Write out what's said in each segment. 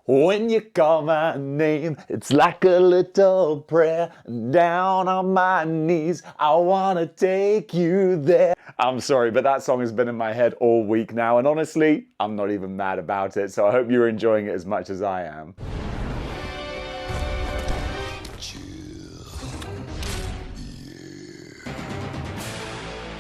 When you call my name, it's like a little prayer. Down on my knees, I wanna take you there. I'm sorry, but that song has been in my head all week now, and honestly, I'm not even mad about it, so I hope you're enjoying it as much as I am.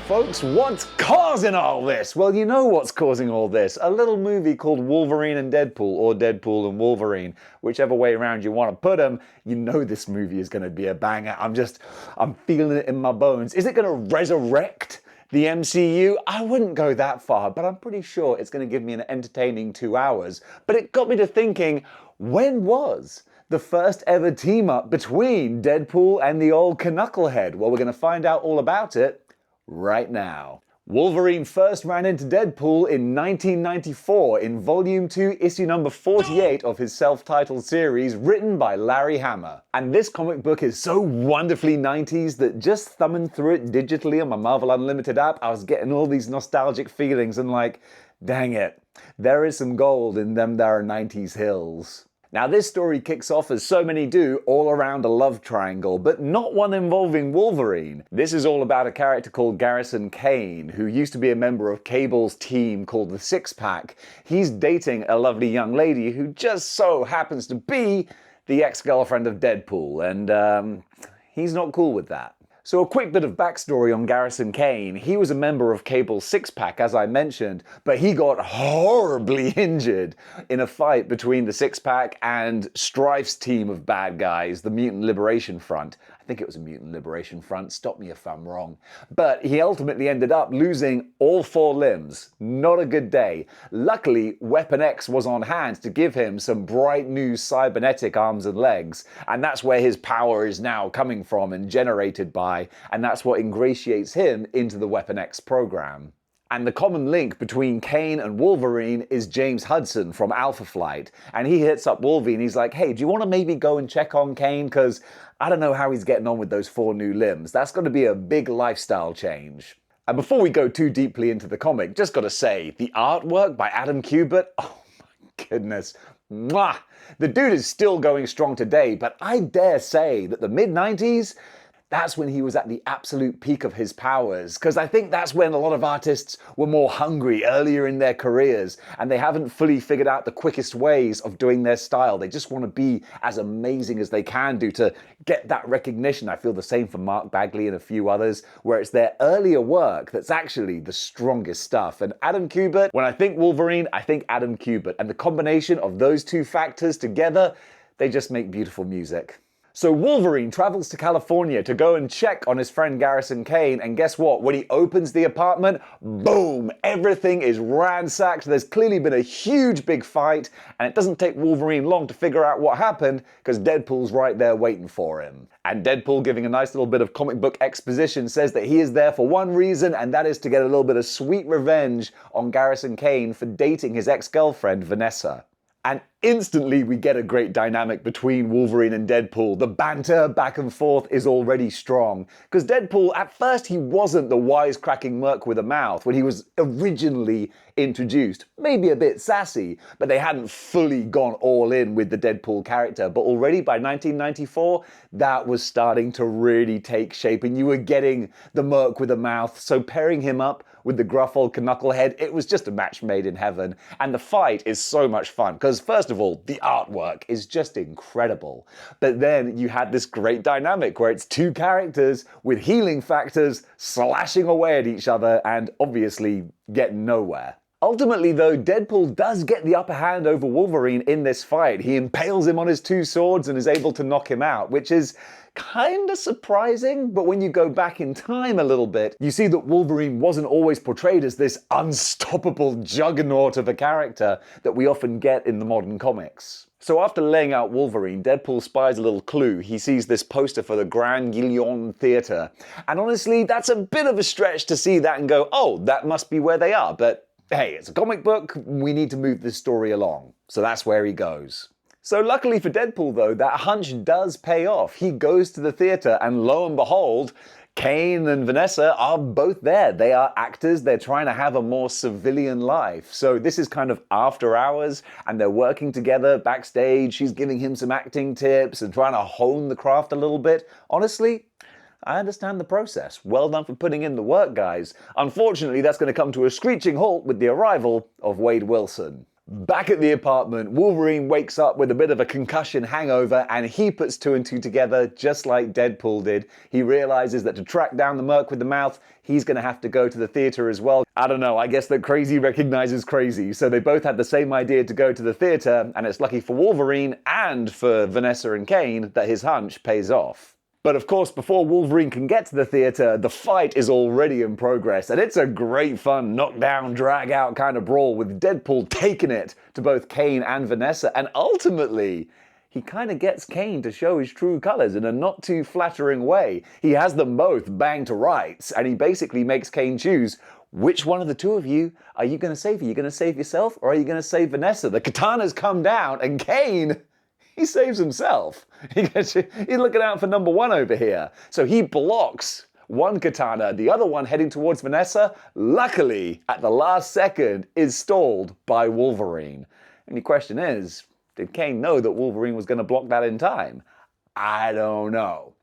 Folks, what's causing all this? Well, you know what's causing all this. A little movie called Wolverine and Deadpool, or Deadpool and Wolverine. Whichever way around you want to put them, you know this movie is going to be a banger. I'm feeling it in my bones. Is it going to resurrect the MCU? I wouldn't go that far, but I'm pretty sure it's going to give me an entertaining 2 hours. But it got me to thinking, when was the first ever team up between Deadpool and the old Knucklehead? Well, we're going to find out all about it right now. Wolverine first ran into Deadpool in 1994 in Volume 2, Issue number 48 of his self-titled series written by Larry Hama. And this comic book is so wonderfully 90s that just thumbing through it digitally on my Marvel Unlimited app, I was getting all these nostalgic feelings and like, dang it, there is some gold in them there 90s hills. Now this story kicks off, as so many do, all around a love triangle, but not one involving Wolverine. This is all about a character called Garrison Kane, who used to be a member of Cable's team called the Six Pack. He's dating a lovely young lady who just so happens to be the ex-girlfriend of Deadpool, and he's not cool with that. So a quick bit of backstory on Garrison Kane. He was a member of Cable's Six Pack, as I mentioned, but he got horribly injured in a fight between the Six Pack and Strife's team of bad guys, the Mutant Liberation Front. I think it was a Mutant Liberation Front, stop me if I'm wrong. But he ultimately ended up losing all 4 limbs. Not a good day. Luckily, Weapon X was on hand to give him some bright new cybernetic arms and legs, and that's where his power is now coming from and generated by, and that's what ingratiates him into the Weapon X program. And the common link between Kane and Wolverine is James Hudson from Alpha Flight. And he hits up Wolverine and he's like, hey, do you want to maybe go and check on Kane? Because I don't know how he's getting on with those 4 new limbs. That's going to be a big lifestyle change. And before we go too deeply into the comic, just got to say, the artwork by Adam Kubert, oh my goodness, mwah! The dude is still going strong today, but I dare say that the mid-90s, that's when he was at the absolute peak of his powers, because I think that's when a lot of artists were more hungry earlier in their careers, and they haven't fully figured out the quickest ways of doing their style. They just want to be as amazing as they can do to get that recognition. I feel the same for Mark Bagley and a few others, where it's their earlier work that's actually the strongest stuff. And Adam Kubert, when I think Wolverine, I think Adam Kubert, and the combination of those two factors together, they just make beautiful music. So Wolverine travels to California to go and check on his friend Garrison Kane, and guess what? When he opens the apartment, boom! Everything is ransacked. There's clearly been a huge big fight, and it doesn't take Wolverine long to figure out what happened, because Deadpool's right there waiting for him. And Deadpool, giving a nice little bit of comic book exposition, says that he is there for one reason, and that is to get a little bit of sweet revenge on Garrison Kane for dating his ex-girlfriend, Vanessa. And instantly we get a great dynamic between Wolverine and Deadpool. The banter back and forth is already strong. Because Deadpool, at first he wasn't the wisecracking merc with a mouth when he was originally introduced. Maybe a bit sassy, but they hadn't fully gone all in with the Deadpool character. But already by 1994, that was starting to really take shape, and you were getting the merc with a mouth. So pairing him up with the gruff old knucklehead, it was just a match made in heaven. And the fight is so much fun, because first of all, the artwork is just incredible. But then you had this great dynamic where it's 2 characters with healing factors slashing away at each other and obviously getting nowhere. Ultimately though, Deadpool does get the upper hand over Wolverine in this fight. He impales him on his 2 swords and is able to knock him out, which is kinda surprising, but when you go back in time a little bit, you see that Wolverine wasn't always portrayed as this unstoppable juggernaut of a character that we often get in the modern comics. So after laying out Wolverine, Deadpool spies a little clue. He sees this poster for the Grand Guignol Theatre. And honestly, that's a bit of a stretch to see that and go, oh, that must be where they are. But hey, it's a comic book, we need to move this story along. So that's where he goes. So luckily for Deadpool though, that hunch does pay off. He goes to the theatre and lo and behold, Kane and Vanessa are both there. They are actors. They're trying to have a more civilian life. So this is kind of after hours, and they're working together backstage. She's giving him some acting tips and trying to hone the craft a little bit. Honestly, I understand the process. Well done for putting in the work, guys. Unfortunately, that's going to come to a screeching halt with the arrival of Wade Wilson. Back at the apartment, Wolverine wakes up with a bit of a concussion hangover, and he puts two and two together just like Deadpool did. He realizes that to track down the Merc with the mouth, he's going to have to go to the theater as well. I don't know, I guess that crazy recognizes crazy. So they both had the same idea to go to the theater, and it's lucky for Wolverine and for Vanessa and Kane that his hunch pays off. But of course, before Wolverine can get to the theater, the fight is already in progress, and it's a great fun knockdown, drag-out kind of brawl with Deadpool taking it to both Kane and Vanessa, and ultimately, he kind of gets Kane to show his true colors in a not too flattering way. He has them both banged to rights, and he basically makes Kane choose which one of the two of you are you going to save? Are you going to save yourself, or are you going to save Vanessa? The katanas come down, and Kane, he saves himself. He's looking out for number one over here. So he blocks one katana, the other one heading towards Vanessa, luckily, at the last second, is stalled by Wolverine. And the question is, did Kane know that Wolverine was going to block that in time? I don't know.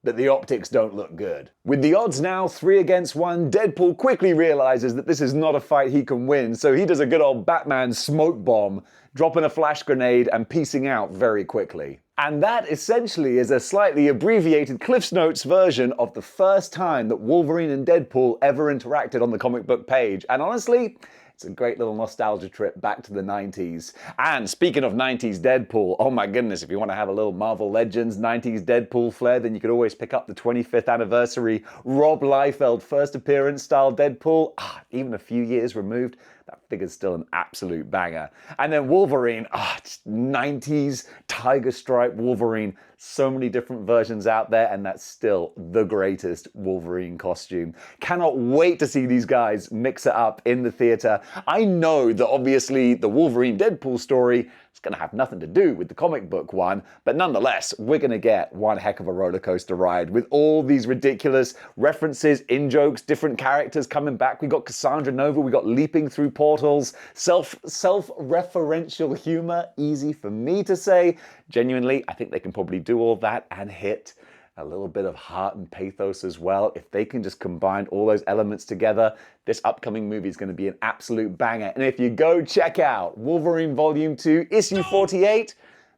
But the optics don't look good. With the odds now 3 against 1, Deadpool quickly realizes that this is not a fight he can win, so he does a good old Batman smoke bomb, dropping a flash grenade and peacing out very quickly. And that essentially is a slightly abbreviated Cliff's Notes version of the first time that Wolverine and Deadpool ever interacted on the comic book page. And honestly, it's a great little nostalgia trip back to the 90s. And speaking of 90s Deadpool, oh my goodness, if you want to have a little Marvel Legends 90s Deadpool flair, then you could always pick up the 25th anniversary Rob Liefeld first appearance style Deadpool. Even a few years removed, that figure's still an absolute banger. And then Wolverine, 90s tiger stripe Wolverine. So many different versions out there, and that's still the greatest Wolverine costume. Cannot wait to see these guys mix it up in the theater. I know that obviously the Wolverine Deadpool story is going to have nothing to do with the comic book one, but nonetheless, we're going to get one heck of a roller coaster ride with all these ridiculous references, in-jokes, different characters coming back. We got Cassandra Nova, we got leaping through portals, self-referential humor, easy for me to say. Genuinely, I think they can probably do all that and hit a little bit of heart and pathos as well. If they can just combine all those elements together, this upcoming movie is going to be an absolute banger. And if you go check out Wolverine Volume 2, Issue 48,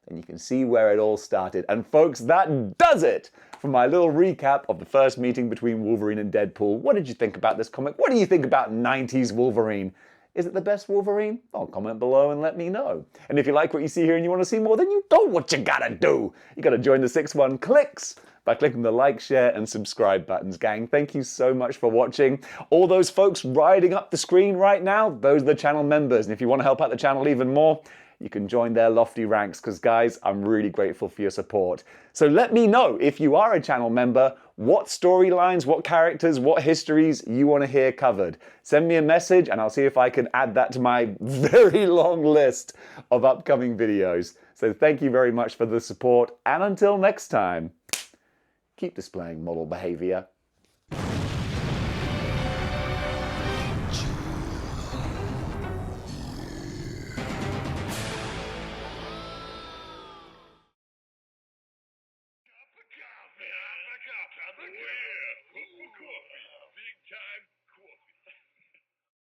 then you can see where it all started. And folks, that does it for my little recap of the first meeting between Wolverine and Deadpool. What did you think about this comic? What do you think about 90s Wolverine? Is it the best Wolverine? Oh, comment below and let me know. And if you like what you see here and you want to see more, then you know what you gotta do. You gotta join the 6-1 Clicks by clicking the like, share, and subscribe buttons, gang. Thank you so much for watching. All those folks riding up the screen right now, those are the channel members. And if you want to help out the channel even more, you can join their lofty ranks, because guys, I'm really grateful for your support. So let me know, if you are a channel member, what storylines, what characters, what histories you want to hear covered. Send me a message and I'll see if I can add that to my very long list of upcoming videos. So thank you very much for the support, and until next time, keep displaying model behavior.